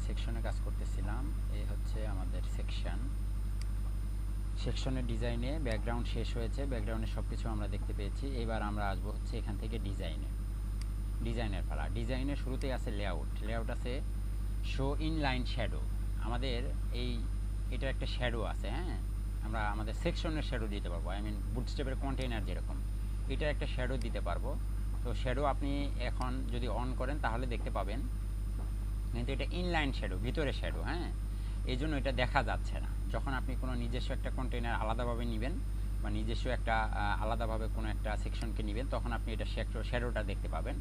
সেকশনে কাজ করতেছিলাম। এই হচ্ছে আমাদের সেকশনের ডিজাইনে ব্যাকগ্রাউন্ড শেষ হয়েছে, ব্যাকগ্রাউন্ডে সব কিছু আমরা দেখতে পেয়েছি। এবার আমরা আসবো হচ্ছে এখান থেকে ডিজাইনের পালা। ডিজাইনের শুরুতেই আছে লেআউট আছে শো ইন লাইন শ্যাডো। আমাদের এটা একটা শ্যাডো আছে, হ্যাঁ, আমরা আমাদের সেকশনের শ্যাডো দিতে পারবো। আই মিন বুটস্ট্র্যাপের কন্টেইনার যেরকম এটার একটা শ্যাডো দিতে পারবো। তো শ্যাডো আপনি এখন যদি অন করেন তাহলে দেখতে পাবেন, কিন্তু এটা ইনলাইন শ্যাডো, ভিতরে শ্যাডো, হ্যাঁ, এই জন্য এটা দেখা যাচ্ছে না। যখন আপনি কোনো নিজস্ব একটা কন্টেইনার আলাদাভাবে নেবেন বা নিজস্ব একটা আলাদাভাবে কোনো একটা সেকশনকে নেবেন, তখন আপনি এটা শ্যাডোটা দেখতে পাবেন।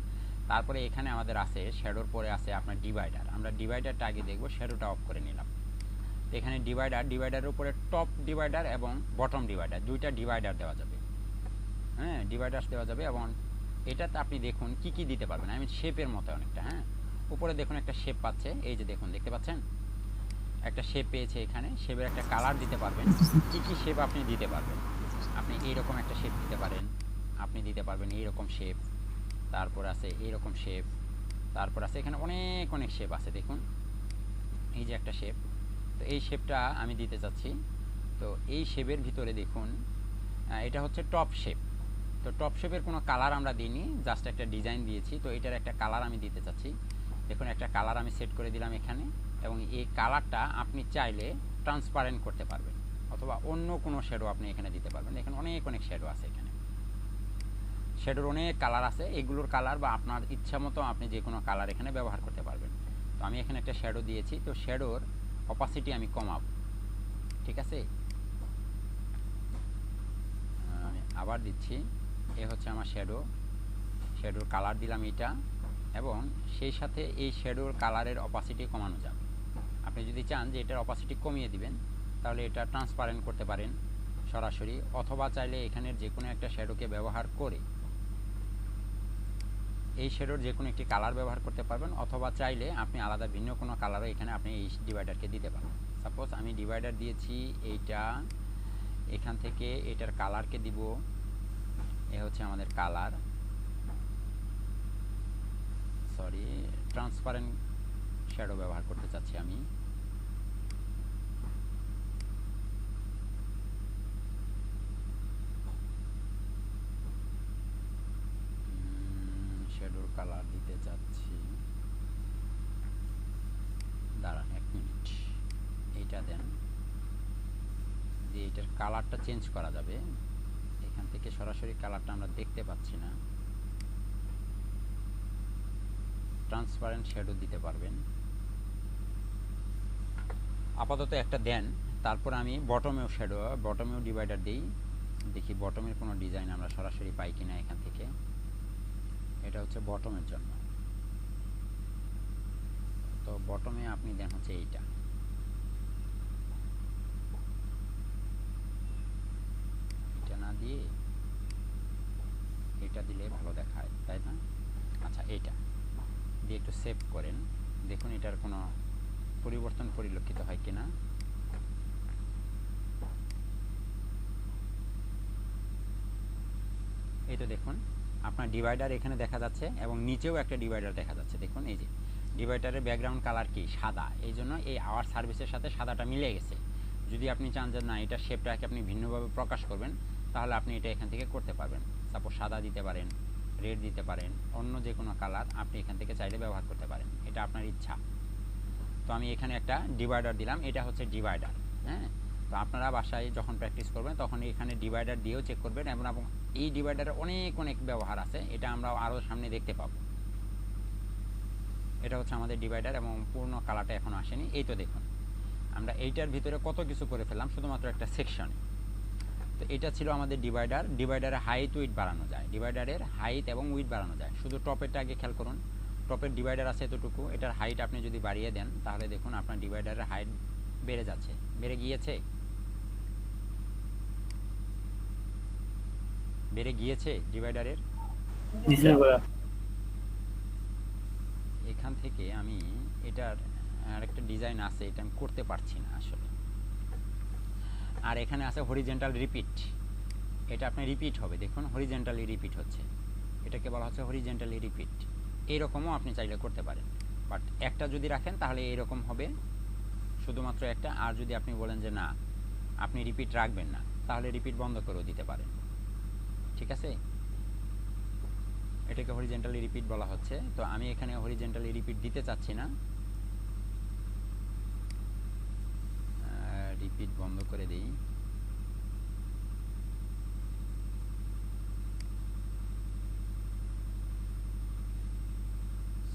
তারপরে এখানে আমাদের আছে শ্যাডোর পরে আছে আপনার ডিভাইডার। আমরা ডিভাইডারটা আগে দেখব, শ্যাডোটা অফ করে নিলাম। তো এখানে ডিভাইডারের উপরে টপ ডিভাইডার এবং বটম ডিভাইডার, দুইটা ডিভাইডার দেওয়া যাবে, হ্যাঁ, ডিভাইডার দেওয়া যাবে। এবং এটাতে আপনি দেখুন কি কি দিতে পারবেন, আমি শেপের মতো অনেকটা, হ্যাঁ, উপরে দেখুন একটা শেপ পাচ্ছে, এই যে দেখুন, দেখতে পাচ্ছেন একটা শেপ পেয়েছে। এখানে শেপের একটা কালার দিতে পারবেন। কি কি শেপ আপনি দিতে পারবেন, আপনি এইরকম একটা শেপ দিতে পারেন, আপনি দিতে পারবেন এইরকম শেপ, তারপর আছে এইরকম শেপ, তারপর আছে এখানে অনেক শেপ আছে। দেখুন এই যে একটা শেপ, তো এই শেপটা আমি দিতে চাচ্ছি। তো এই শেপের ভিতরে দেখুন এটা হচ্ছে টপ শেপ। তো টপ শেপের কোনো কালার আমরা দিইনি, জাস্ট একটা ডিজাইন দিয়েছি। তো এটার একটা কালার আমি দিতে চাচ্ছি। দেখুন একটা কালার আমি সেট করে দিলাম এখানে, এবং এই কালারটা আপনি চাইলে ট্রান্সপারেন্ট করতে পারবেন, অথবা অন্য কোনো শ্যাডো আপনি এখানে দিতে পারবেন। এখানে অনেক শ্যাডো আছে, এখানে শ্যাডোর অনেক কালার আছে। এগুলোর কালার বা আপনার ইচ্ছা মতো আপনি যে কোনো কালার এখানে ব্যবহার করতে পারবেন। তো আমি এখানে একটা শ্যাডো দিয়েছি, তো শ্যাডোর অপাসিটি আমি কমাবো, ঠিক আছে। আমি আবার দিচ্ছি, এ হচ্ছে আমার শ্যাডোর কালার দিলাম এটা, এবং সেই সাথে এই শ্যাডোর কালারের অপাসিটি কমানো যাবে। আপনি যদি চান যে এটার অপাসিটি কমিয়ে দিবেন, তাহলে এটা ট্রান্সপারেন্ট করতে পারেন সরাসরি, অথবা চাইলে এখানের যে কোনো একটা শ্যাডোকে ব্যবহার করে এই শ্যাডোর যে কোনো একটি কালার ব্যবহার করতে পারবেন, অথবা চাইলে আপনি আলাদা ভিন্ন কোনো কালারও এখানে আপনি এই ডিভাইডারকে দিতে পারবেন। সাপোজ আমি ডিভাইডার দিয়েছি এইটা, এখান থেকে এটার কালারকে দিব, এ হচ্ছে আমাদের কালার, সরি, ট্রান্সপারেন্ট শ্যাডো ব্যবহার করতে চাচ্ছি আমি। শ্যাডোর কালার দিতে চাচ্ছি, দাঁড়ান 1 মিনিট, এইটা দেন, দিয়ে এটার কালারটা চেঞ্জ করা যাবে। এখান থেকে সরাসরি কালারটা আমরা দেখতে পাচ্ছি না, ট্রান্সপারেন্ট শ্যাডো দিতে পারবেন। আপাতত একটা দেন, তারপর আমি বটমেও ডিভাইডার দিই, দেখি বটমের কোনো ডিজাইন আমরা সরাসরি পাই কিনা এখান থেকে। এটা হচ্ছে বটমের জন্য। তো বটমে আপনি দেন হচ্ছে এইটা, এটা না দিয়ে এটা দিলে ভালো দেখায়, তাই না? আচ্ছা, এইটা দিয়ে একটু সেভ করেন, দেখুন এটার কোনো পরিবর্তন পরিলক্ষিত হয় কিনা। এই তো দেখুন আপনার ডিভাইডার এখানে দেখা যাচ্ছে, এবং নিচেও একটা ডিভাইডার দেখা যাচ্ছে। দেখুন এই যে ডিভাইডারের ব্যাকগ্রাউন্ড কালার কি সাদা, এই জন্য এই আওয়ার সার্ভিসের সাথে সাদাটা মিলে গেছে। যদি আপনি চান যে না এটা শেপটাকে আপনি ভিন্নভাবে প্রকাশ করবেন, তাহলে আপনি এটা এখান থেকে করতে পারবেন। সাপোজ সাদা দিতে পারেন, রেড দিতে পারেন, অন্য যে কোনো কালার আপনি এখান থেকে চাইলে ব্যবহার করতে পারেন, এটা আপনার ইচ্ছা। তো আমি এখানে একটা ডিভাইডার দিলাম, এটা হচ্ছে ডিভাইডার, হ্যাঁ। তো আপনারা বাসায় যখন প্র্যাকটিস করবেন তখন এখানে ডিভাইডার দিয়েও চেক করবেন, এবং এই ডিভাইডারের অনেক ব্যবহার আছে, এটা আমরা আরও সামনে দেখতে পাবো। এটা হচ্ছে আমাদের ডিভাইডার, এবং পূর্ণ কালারটা এখনও আসেনি। এই তো দেখুন আমরা এইটার ভিতরে কত কিছু করে ফেললাম শুধুমাত্র একটা সেকশনে। তো এটা ছিল আমাদের ডিভাইডারের হাইট উইথ বাড়ানো যায়, ডিভাইডারের হাইট এবং উইথ বাড়ানো যায়। শুধু টপেরটা আগে খেয়াল করুন, টপের ডিভাইডার আছে এতটুকু, এটার হাইট আপনি যদি বাড়িয়ে দেন তাহলে দেখুন আপনার ডিভাইডারের হাইট বেড়ে যাচ্ছে, বেড়ে গিয়েছে ডিভাইডারের। এখান থেকে আমি এটার আরেকটা ডিজাইন আছে, এটা আমি করতে পারছি না আসলে। আর এখানে আছে হরিজেন্টাল রিপিট, এটা আপনি রিপিট হবে, দেখুন হরিজেন্টালি রিপিট হচ্ছে, এটাকে বলা হচ্ছে হরিজেন্টালি রিপিট। এইরকমও আপনি চাইলে করতে পারেন। বাট একটা যদি রাখেন তাহলে এরকম হবে, শুধুমাত্র একটা। আর যদি আপনি বলেন যে না আপনি রিপিট রাখবেন না, তাহলে রিপিট বন্ধ করেও দিতে পারেন। ঠিক আছে, এটাকে হরিজেন্টালি রিপিট বলা হচ্ছে। তো আমি এখানে হরিজেন্টালি রিপিট দিতে চাচ্ছি না, রিপিট বন্ধ করে দিই।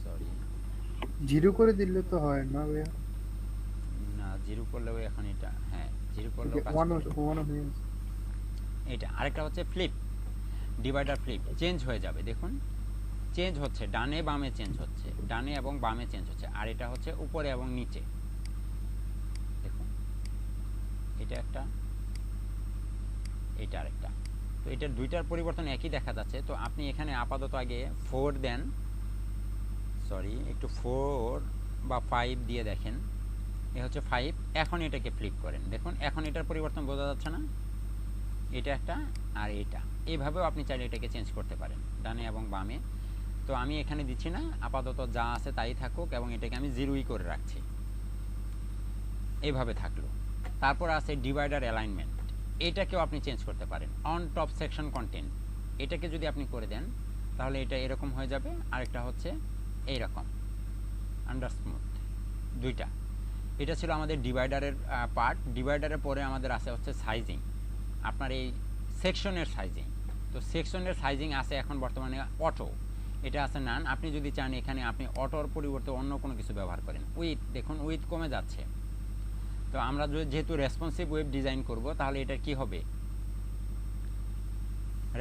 সরি, জিরো করে দিলে তো হয় না ভাইয়া? না জিরো করলেও এখন এটা, হ্যাঁ জিরো করলেও কাজ করে। এটা আরেকটা হচ্ছে ফ্লিপ, ডিভাইডার ফ্লিপ, চেঞ্জ হয়ে যাবে। দেখুন চেঞ্জ হচ্ছে, ডানে বামে চেঞ্জ হচ্ছে, ডানে এবং বামে চেঞ্জ হচ্ছে। আর এটা হচ্ছে উপরে এবং নিচে। দেখুন এটা একটা, এটা আরেকটা। তো এটার দুইটার পরিবর্তন একই দেখা যাচ্ছে। তো আপনি এখানে আপাতত আগে 4 দেন, সরি একটু 4 বা 5 দিয়ে দেখেন। এ হচ্ছে 5। এখন এটাকে ফ্লিপ করেন, দেখুন এখন এটার পরিবর্তন বোঝা যাচ্ছে না? এটা একটা আর এটা, এইভাবেও আপনি চাইলে এটাকে চেঞ্জ করতে পারেন ডানে এবং বামে। তো আমি এখানে দিচ্ছি না, আপাতত যা আছে তাই থাকুক এবং এটাকে আমি জিরোই করে রাখছি, এইভাবে থাকলো। তারপর আছে ডিভাইডার অ্যালাইনমেন্ট, এটাকেও আপনি চেঞ্জ করতে পারেন। অন টপ সেকশন কন্টেন্ট, এটাকে যদি আপনি করে দেন তাহলে এটা এরকম হয়ে যাবে, আরেকটা হচ্ছে এইরকম আন্ডার স্মুথ, দুইটা। এটা ছিল আমাদের ডিভাইডারের পার্ট। ডিভাইডারের পরে আমাদের আছে হচ্ছে সাইজিং, আপনার এই সেকশনের সাইজিং। তো সেকশনের সাইজিং আছে এখন বর্তমানে অটো, এটা আছে নান। আপনি যদি চান এখানে আপনি অটোর পরিবর্তে অন্য কোনো কিছু ব্যবহার করেন। উইথ, দেখুন উইথ কমে যাচ্ছে। তো আমরা যেহেতু রেসপন্সিভ ওয়েব ডিজাইন করব, তাহলে এটা কি হবে,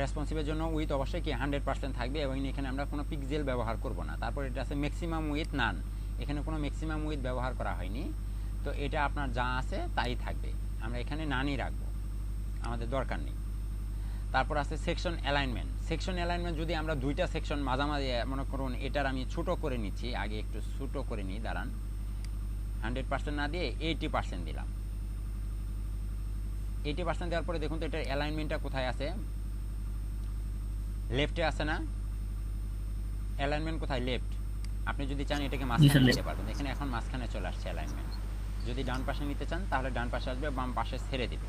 রেসপন্সিভের জন্য উইথ অবশ্যই কি 100% থাকবে এবং এখানে আমরা কোনো পিক্সেল ব্যবহার করব না। তারপর এটা আছে ম্যাক্সিমাম উইথ নান, এখানে কোনো ম্যাক্সিমাম উইথ ব্যবহার করা হয়নি। তো এটা আপনার যা আছে তাই থাকবে, আমরা এখানে নানই রাখবো, আমাদের দরকার নেই। তারপর আছে সেকশন অ্যালাইনমেন্ট। সেকশন অ্যালাইনমেন্ট যদি আমরা দুইটা সেকশন মাঝামাঝি, মনে করুন এটার আমি ছোট করে নিচ্ছি, আগে একটু ছোট করে নিই, দাঁড়ান, 100% না দিয়ে 80% দিলাম। 80% দেওয়ার পরে দেখুন তো এটার অ্যালাইনমেন্টটা কোথায় আছে, লেফটে আছে না? অ্যালাইনমেন্ট কোথায়, লেফট। আপনি যদি চান এটাকে মাঝখানে নিতে পারবেন, এখানে এখন মাঝখানে চলে আসছে অ্যালাইনমেন্ট। যদি ডান পাশে নিতে চান তাহলে ডান পাশে আসবে, বাম পাশে ছেড়ে দিবে।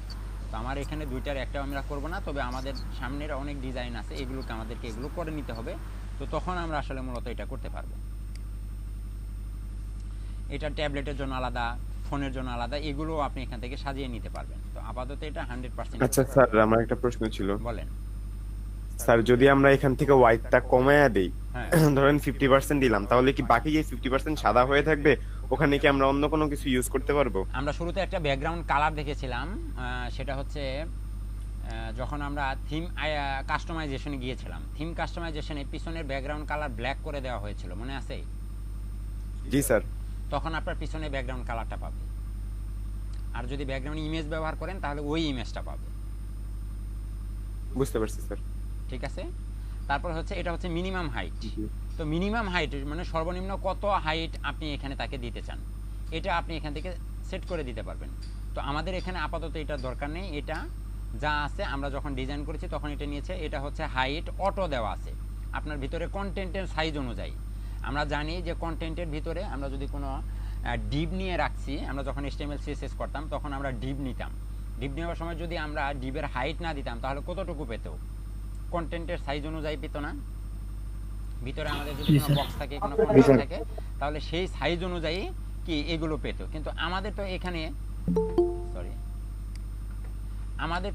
তো আমার এখানে দুইটার একটাও আমরা করব না, তবে আমাদের সামনের অনেক ডিজাইন আছে, এগুলোকে আমাদেরকে এগুলো করে নিতে হবে। তো তখন আমরা আসলে মূলত এটা করতে পারবো। এটা ট্যাবলেটের জন্য আলাদা, ফোনের জন্য আলাদা, এগুলো আপনি এখান থেকে সাজিয়ে নিতে পারবেন। তো আপাতত এটা 100%। আচ্ছা স্যার, আমার একটা প্রশ্ন ছিল। বলেন। স্যার যদি আমরা এখান থেকে হোয়াইটটা কমায়া দেই, হ্যাঁ, ধরেন 50% দিলাম, তাহলে কি বাকি যে 50% সাদা হয়ে থাকবে, ওখানে কি আমরা অন্য কোনো কিছু ইউজ করতে পারবো? আমরা শুরুতে একটা ব্যাকগ্রাউন্ড কালার দেখেছিলাম, সেটা হচ্ছে যখন আমরা থিম কাস্টমাইজেশনে গিয়েছিলাম, থিম কাস্টমাইজেশনে পিছনের ব্যাকগ্রাউন্ড কালার ব্ল্যাক করে দেওয়া হয়েছিল, মনে আছে? জি স্যার। তখন আপনার পিছনে ব্যাকগ্রাউন্ড কালারটা পাবে। আর যদি ব্যাকগ্রাউন্ড ইমেজ ব্যবহার করেন তাহলে ওই ইমেজটা পাবে। বুঝতে পারছি স্যার। ঠিক আছে। তারপর হচ্ছে এটা হচ্ছে মিনিমাম হাইট। তো মিনিমাম হাইট মানে সর্বনিম্ন কত হাইট আপনি এখানে তাকে দিতে চান, এটা আপনি এখান থেকে সেট করে দিতে পারবেন। তো আমাদের এখানে আপাতত এটা দরকার নেই, এটা যা আছে আমরা যখন ডিজাইন করেছি তখন এটা নিয়েছে। এটা হচ্ছে হাইট অটো দেওয়া আছে আপনার ভিতরে কন্টেন্টের সাইজ অনুযায়ী। আমরা জানি যে কন্টেন্টের ভিতরে আমরা যদি কোনো ডিপ নিয়ে রাখছি, আমরা যখন HTML CSS করতাম তখন আমরা ডিপ নিতাম। ডিপ নেওয়ার সময় যদি আমরা ডিপের হাইট না দিতাম তাহলে কতটুকু পেত, কন্টেন্টের সাইজ অনুযায়ী পেত না? ভিতরে আমাদের যদি কোনো বক্স থাকে, কোনো কন্টেন্ট থাকে, তাহলে সেই সাইজ অনুযায়ী কি এগুলো পেত। কিন্তু আমাদের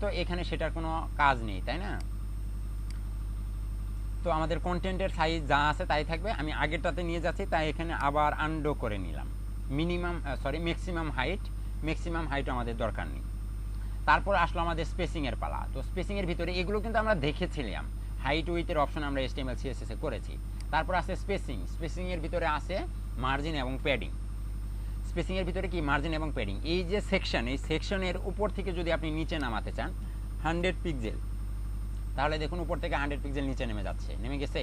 তো এখানে সেটার কোনো কাজ নেই, তাই না? তো আমাদের কন্টেন্টের সাইজ যা আছে তাই থাকবে। আমি আগেরটাতে নিয়ে যাচ্ছি, তাই এখানে আবার আনডো করে নিলাম। ম্যাক্সিমাম হাইট আমাদের দরকার নেই। তারপর আসলো আমাদের স্পেসিং এর পালা। তো স্পেসিং এর ভিতরে এগুলো কিন্তু আমরা দেখেছিলাম, হাইট উইথের অপশন আমরা HTML CSS এ করেছি। তারপর আছে স্পেসিং এর ভিতরে আছে মার্জিন এবং প্যাডিং। স্পেসিং এর ভিতরে কি মার্জিন এবং প্যাডিং, এই যে সেকশন, এই সেকশনের উপর থেকে যদি আপনি নিচে নামাতে চান 100 পিক্সেল, তাহলে দেখুন উপর থেকে 100 পিক্সেল নিচে নেমে যাচ্ছে, নেমে গেছে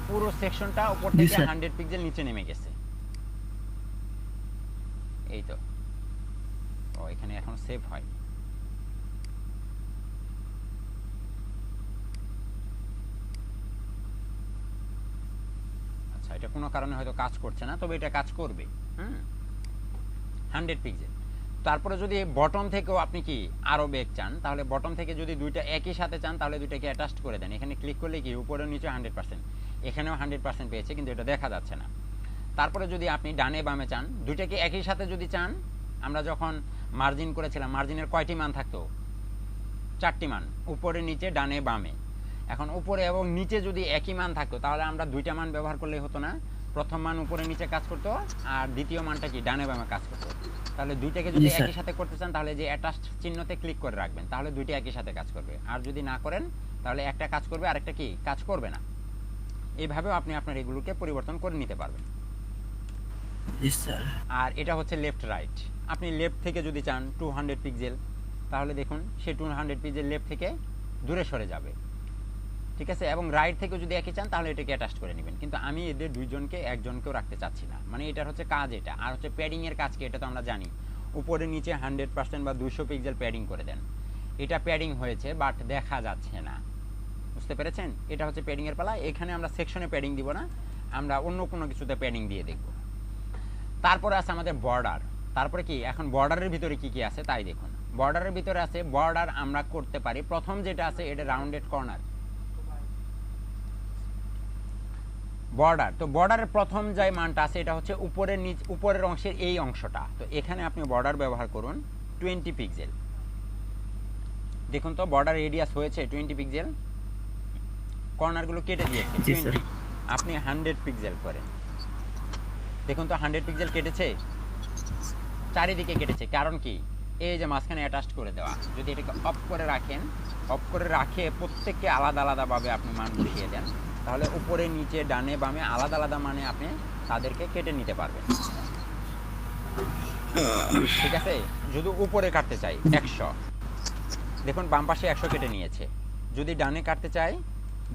পুরো সেকশনটা উপর থেকে 100 পিক্সেল নিচে নেমে গেছে। এই তো, ও এখানে এখন সেভ হয়। এটা কোনো কারণে হয়তো কাজ করছে না, তবে এটা কাজ করবে। 100 পিক্সেল। তারপরে যদি বটম থেকেও আপনি কি আরো বেগ চান, তাহলে বটম থেকে যদি দুইটা একই সাথে চান তাহলে দুইটাকে অ্যাটাচ করে দেন। এখানে ক্লিক করলে কি উপরে নিচে 100%, এখানেও 100% পেয়েছে, কিন্তু এটা দেখা যাচ্ছে না। তারপরে যদি আপনি ডানে বামে চান, দুইটাকে একই সাথে যদি চান, আমরা যখন মার্জিন করেছিলাম মার্জিনের কয়টি মান থাকতো? 4টি মান, উপরে নিচে ডানে বামে। এখন উপরে এবং নিচে যদি একই মান থাকতো তাহলে আমরা দুইটা মান ব্যবহার করলেই হতো না, প্রথম মান উপরে নিচে কাজ করতো আর দ্বিতীয় মানটা কি ডানে বামে কাজ করতো। তাহলে দুইটাকে যদি একই সাথে করতে চান তাহলে যে অ্যাটাচ চিহ্নতে ক্লিক করে রাখবেন, তাহলে দুইটা একই সাথে কাজ করবে। আর যদি না করেন তাহলে একটা কাজ করবে আরেকটা কি কাজ করবে না। এইভাবেও আপনি আপনার এগুলোকে পরিবর্তন করে নিতে পারবেন। আর এটা হচ্ছে লেফট রাইট। আপনি লেফট থেকে যদি চান 200 পিক্সেল, তাহলে দেখুন সে 200 পিক্সেল লেফট থেকে দূরে সরে যাবে, ঠিক আছে। এবং রাইট থেকে যদি একই চান তাহলে এটাকে অ্যাটাচ করে নেবেন। কিন্তু আমি এদের দুইজনকে একজনকেও রাখতে চাচ্ছি না, মানে এটার হচ্ছে কাজ এটা। আর হচ্ছে প্যাডিং এর কাজ কি, এটা তো আমরা জানি, উপরে নিচে 100% বা 200 পিক্সেল প্যাডিং করে দেন। এটা প্যাডিং হয়েছে বাট দেখা যাচ্ছে না, বুঝতে পেরেছেন? এটা হচ্ছে প্যাডিং এর পালা। এখানে আমরা সেকশনে প্যাডিং দিব না, আমরা অন্য কোনো কিছুতে প্যাডিং দিয়ে দেখব। তারপরে আছে আমাদের বর্ডার। তারপরে কি, এখন বর্ডারের ভিতরে কি কি আছে তাই দেখুন। বর্ডারের ভিতরে আছে, বর্ডার আমরা করতে পারি, প্রথম যেটা আছে এটা রাউন্ডেড কর্নার বর্ডার। তো বর্ডারের প্রথম যে মানটা আছে এটা হচ্ছে উপরের উপরের অংশের এই অংশটা। তো এখানে আপনি বর্ডার ব্যবহার করুন 20 পিক্সেল। দেখুন তো বর্ডার রেডিয়াস হয়েছে 20 পিক্সেল, কর্নারগুলো কেটে দিয়েছে 20। আপনি 100 পিক্সেল করেন, দেখুন তো 100 পিক্সেল কেটেছে, চারিদিকে কেটেছে। কারণ কি, এই যে মাঝখানে অ্যাটাচ করে দেওয়া। যদি এটাকে অফ করে রাখেন, অফ করে রাখে প্রত্যেককে আলাদা আলাদাভাবে আপনি মান বসিয়ে দেন, তাহলে উপরে নিচে ডানে বামে আলাদা আলাদা মানে আপনি তাদেরকে কেটে নিতে পারবেন, ঠিক আছে। যদি উপরে কাটতে চাই 100, দেখুন বাম পাশে 100 কেটে নিয়েছে। যদি ডানে কাটতে চাই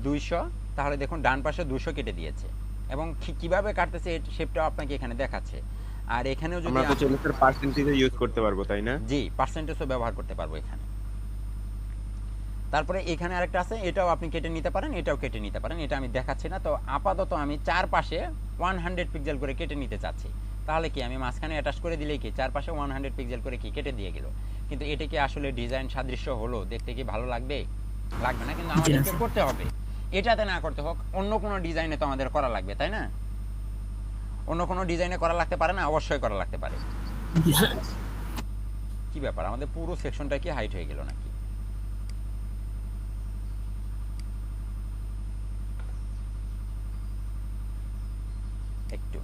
200, তাহলে দেখুন ডান পাশে 200 কেটে দিয়েছে। এবং কিভাবে কাটতেছে সেটাও আপনাকে এখানে দেখাচ্ছে। আর এখানেও যদি আমরা তো চলে স্যার পার্সেন্টেজ ইউজ করতে পারবো, তাই না? জি, পার্সেন্টেজও ব্যবহার করতে পারবো এখানে। তারপরে এখানে আরেকটা আছে, এটাও আপনি কেটে নিতে পারেন, এটাও কেটে নিতে পারেন, এটা আমি দেখাচ্ছি না। তো আপাতত আমি চারপাশে 100 পিক্সেল করে কেটে নিতে চাচ্ছি। তাহলে কি আমি মাঝখানে অ্যাটাচ করে দিলেই কি চারপাশে 100 পিক্সেল করে কি কেটে দিয়ে গেল। কিন্তু এটা কি আসলে ডিজাইন সাদৃশ্য হলো? দেখতে কি ভালো লাগবে? লাগবে না, কিন্তু আমাদেরকে করতে হবে। এটাতে না করতে হোক, অন্য কোনো ডিজাইনে তো আমাদের করা লাগবে, তাই না? অন্য কোনো ডিজাইনে করা লাগতে পারে না? অবশ্যই করা লাগতে পারে। কি ব্যাপার, আমাদের পুরো সেকশনটা কি হাইট হয়ে গেল নাকি? একটু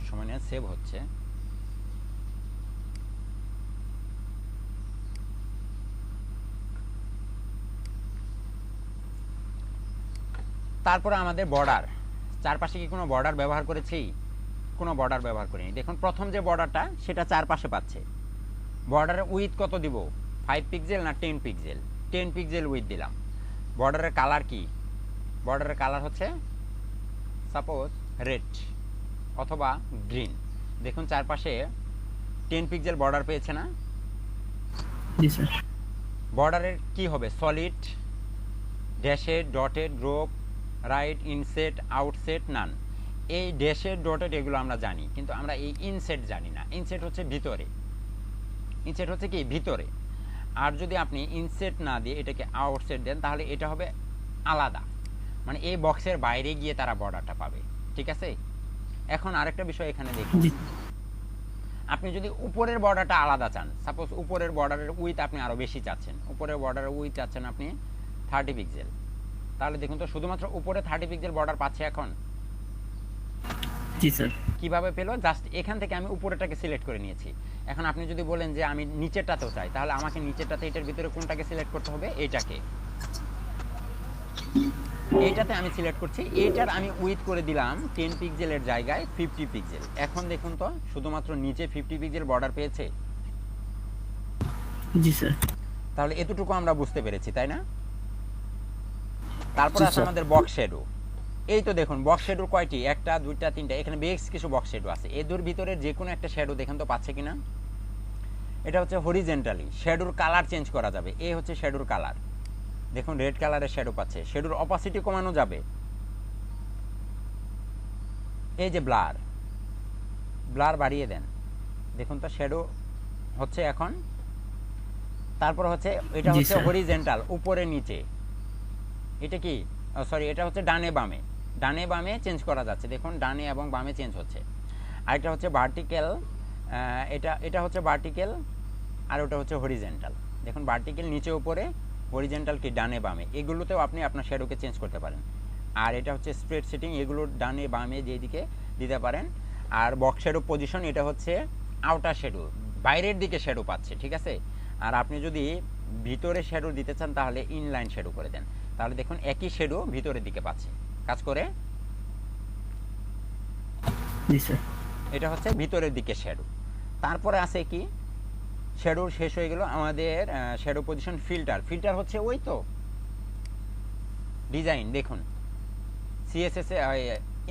সময় নিয়ে সেভ হচ্ছে। তারপরে আমাদের বর্ডার, চারপাশে কি কোনো বর্ডার ব্যবহার করেছি? কোনো বর্ডার ব্যবহার করিনি। দেখুন প্রথম যে বর্ডারটা সেটা চারপাশে পাচ্ছে। বর্ডারের উইথ কত দিব? 5 পিক্সেল না 10 পিক্সেল? 10 পিক্সেল উইথ দিলাম। বর্ডারের কালার কি? বর্ডারের কালার হচ্ছে সাপোজ রেড অথবা গ্রিন। দেখুন চারপাশে 10 পিক্সেল বর্ডার পেয়েছে না? জি স্যার। বর্ডারের কি হবে? Solid, dashed, dotted, groove, ridge, inset, outset, none. এই ড্যাশেড, ডটেড এগুলো আমরা জানি, কিন্তু আমরা এই ইনসেট জানি না। ইনসেট হচ্ছে ভিতরে, ইনসেট হচ্ছে কি ভিতরে। আর যদি আপনি ইনসেট না দিয়ে এটাকে আউটসেট দেন তাহলে এটা হবে আলাদা, মানে এই বক্সের বাইরে গিয়ে তারা বর্ডারটা পাবে, ঠিক আছে। এখন আরেকটা বিষয় এখানে দেখুন, আপনি যদি উপরের বর্ডারটা আলাদা চান, সাপোজ উপরের বর্ডারের উইথ আপনি আরো বেশি চাচ্ছেন, উপরের বর্ডারের উইথ চাচ্ছেন আপনি 30 পিক্সেল, তাহলে দেখুন তো শুধুমাত্র উপরে 30 পিক্সেল বর্ডার পাচ্ছে এখন। জি স্যার। কিভাবে পেলো? জাস্ট এখান থেকে আমি উপরেটাকে সিলেক্ট করে নিয়েছি। এখন আপনি যদি বলেন যে আমি নিচেরটাতেও চাই, তাহলে আমাকে নিচেরটাতে এটার ভিতরে কোনটাকে সিলেক্ট করতে হবে? এইটাকে, এইটাতে আমি সিলেক্ট করছি। এইটার আমি উইথ করে দিলাম 10 পিক্সেলের জায়গায় 50 পিক্সেল। এখন দেখুন তো শুধুমাত্র নিচে 50 পিক্সেল বর্ডার পেয়েছে। জি স্যার। তাহলে এতটুকু আমরা বুঝতে পেরেছি, তাই না? তারপর আছে আমাদের বক্স শ্যাডো। এই তো দেখুন বক্স শ্যাডো কয়টি? একটা, দুইটা, তিনটা, এখানে বেশ কিছু বক্স শ্যাডো আছে। এদের ভিতরে যে কোনো একটা শ্যাডো দেখেন তো পাচ্ছে কিনা। এটা হচ্ছে হরিজেন্টালি, শ্যাডোর কালার চেঞ্জ করা যাবে। এই হচ্ছে শ্যাডোর কালার, দেখুন রেড কালারের শ্যাডো পাচ্ছে, শ্যাডোর অপাসিটি কমানো যাবে। এই যে ব্লার, ব্লার বাড়িয়ে দেন, দেখুন তো শ্যাডো হচ্ছে এখন। তারপর হচ্ছে এটা জি, হচ্ছে স্যার। হরিজেন্টাল, উপরে নিচে। এটা কি, সরি, এটা হচ্ছে ডানে বামে, ডানে বামে চেঞ্জ করা যাচ্ছে, দেখুন ডানে এবং বামে চেঞ্জ হচ্ছে। আরেকটা হচ্ছে ভার্টিক্যাল, এটা হচ্ছে ভার্টিক্যাল, আর ওটা হচ্ছে হরিজেন্টাল। দেখুন ভার্টিক্যাল নিচে উপরে, হরিজেন্টাল কি ডানে বামে, এগুলোতেও আপনি আপনার শ্যাডোকে চেঞ্জ করতে পারেন। আর এটা হচ্ছে স্প্রেড সেটিং, এগুলো ডানে বামে যেদিকে দিতে পারেন। আর বক্স শ্যাডো পজিশন, এটা হচ্ছে আউটার শ্যাডো, বাইরের দিকে শ্যাডো পাচ্ছে, ঠিক আছে। আর আপনি যদি ভিতরে শ্যাডো দিতে চান তাহলে ইনলাইন শ্যাডো করে দেন, তাহলে দেখুন একই শ্যাডো ভিতরের দিকে পাচ্ছে, কাজ করে। জি স্যার। এটা হচ্ছে ভিতরের দিকে শ্যাডো। তারপরে আছে কি, শ্যাডো শেষ হয়ে গেল আমাদের শ্যাডো পজিশন। ফিল্টার, ফিল্টার হচ্ছে ওই তো ডিজাইন, দেখুন সিএসএস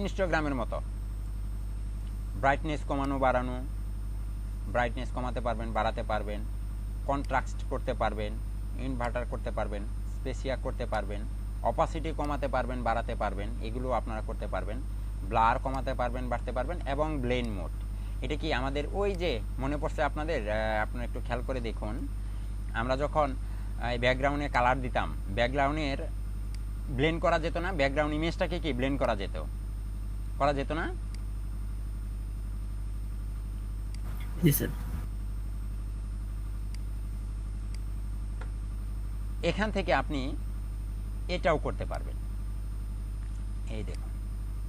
ইনস্টাগ্রামের মতো ব্রাইটনেস কমানো বাড়ানো, ব্রাইটনেস কমাতে পারবেন, বাড়াতে পারবেন, কন্ট্রাস্ট করতে পারবেন, ইনভার্টার করতে পারবেন, স্পেসিয়া করতে পারবেন, অপাসিটি কমাতে পারবেন, বাড়াতে পারবেন, এগুলো আপনারা করতে পারবেন। ব্লার কমাতে পারবেন, বাড়তে পারবেন, এবং ব্লেন্ড মোড। এটা কি আমাদের ওই যে মনে পড়ছে আপনাদের, আপনারা একটু খেয়াল করে দেখুন, আমরা যখন ব্যাকগ্রাউন্ডে কালার দিতাম, ব্যাকগ্রাউন্ডের ব্লেন্ড করা যেত না, ব্যাকগ্রাউন্ড ইমেজটাকে কি ব্লেন্ড করা যেত, করা যেত না? জি স্যার। এখান থেকে আপনি এটাও করতে পারবেন। এই দেখুন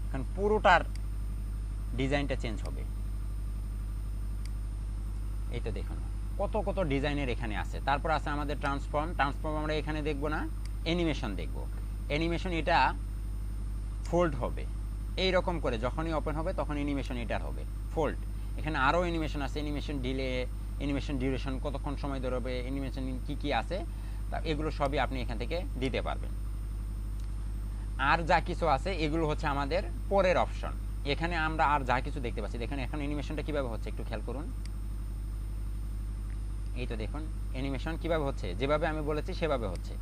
এখন পুরোটার ডিজাইনটা চেঞ্জ হবে। এই তো দেখুন কত কত ডিজাইনের এখানে আছে। তারপর আছে আমাদের ট্রান্সফর্ম, ট্রান্সফর্ম আমরা এখানে দেখব না, অ্যানিমেশন দেখব। অ্যানিমেশন এটা ফোল্ড হবে এই রকম করে, যখনই ওপেন হবে তখন অ্যানিমেশন এটার হবে ফোল্ড। এখানে আরও অ্যানিমেশন আছে, অ্যানিমেশন ডিলে, অ্যানিমেশন ডিউরেশন, কতক্ষণ সময় ধরে হবে, অ্যানিমেশন কি কি আছে, তা এগুলো সবই আপনি এখান থেকে দিতে পারবেন। আর যা কিছু আছে এগুলো হচ্ছে আমাদের পরের অপশন। এখানে আমরা আর যা কিছু দেখতে পাচ্ছি, দেখুন এখন অ্যানিমেশনটা কিভাবে হচ্ছে একটু খেয়াল করুন। এই তো দেখুন অ্যানিমেশন কিভাবে হচ্ছে, যেভাবে আমি বলেছি সেভাবে হচ্ছে।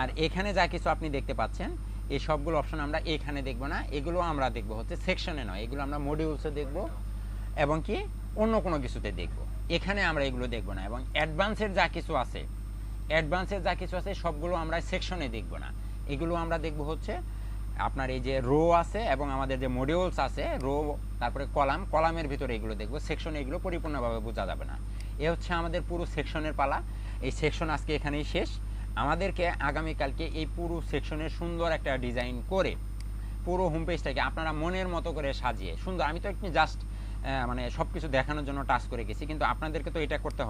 আর এখানে যা কিছু আপনি দেখতে পাচ্ছেন এই সবগুলো অপশন আমরা এখানে দেখব না, এগুলো আমরা দেখব হচ্ছে সেকশনে নয়, এগুলো আমরা মডিউলসে দেখব এবং কি অন্য কোনো কিছুতে দেখব। এখানে আমরা এগুলো দেখব না। এবং অ্যাডভান্সের যা কিছু আছে, অ্যাডভান্সের যা কিছু আছে সবগুলো আমরা সেকশনে দেখব না, এগুলো আমরা দেখব হচ্ছে আপনার এই যে রো আছে এবং আমাদের যে মডিউলস আছে, রো তারপরে কলাম, কলামের ভিতরে এগুলো দেখব, সেকশনে এগুলো পরিপূর্ণভাবে বোঝা যাবে না। এ হচ্ছে আমাদের পুরো সেকশনের পালা। এই সেকশন আজকে এখানেই শেষ। আমাদেরকে আগামীকালকে এই পুরো সেকশনের সুন্দর একটা ডিজাইন করে পুরো হোম পেজটাকে আপনারা মনের মতো করে সাজিয়ে সুন্দর, আমি তো একটু জাস্ট মানে সব কিছু দেখানোর জন্য টাচ করে গেছি, কিন্তু আপনাদেরকে তো এটা করতে হবে।